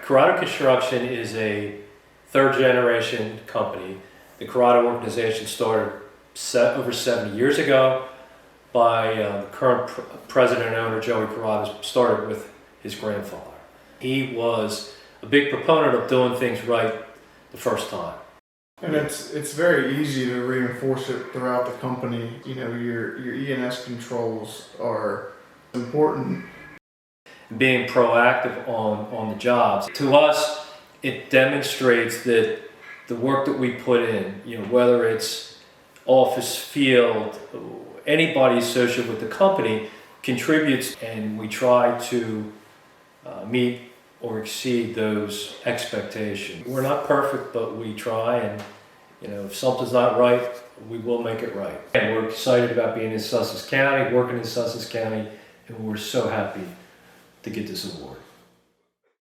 Corrado Construction is a third-generation company. The Corrado organization started over 70 years ago by the current president and owner, Joey Corrado, started with his grandfather. He was a big proponent of doing things right the first time. And it's very easy to reinforce it throughout the company. You know, your E&S controls are important. Being proactive on the jobs. To us, it demonstrates that the work that we put in, you know, whether it's office, field, anybody associated with the company contributes, and we try to meet or exceed those expectations. We're not perfect, but we try, and you know, if something's not right, we will make it right. And we're excited about being in Sussex County, working in Sussex County, and we're so happy to get this award.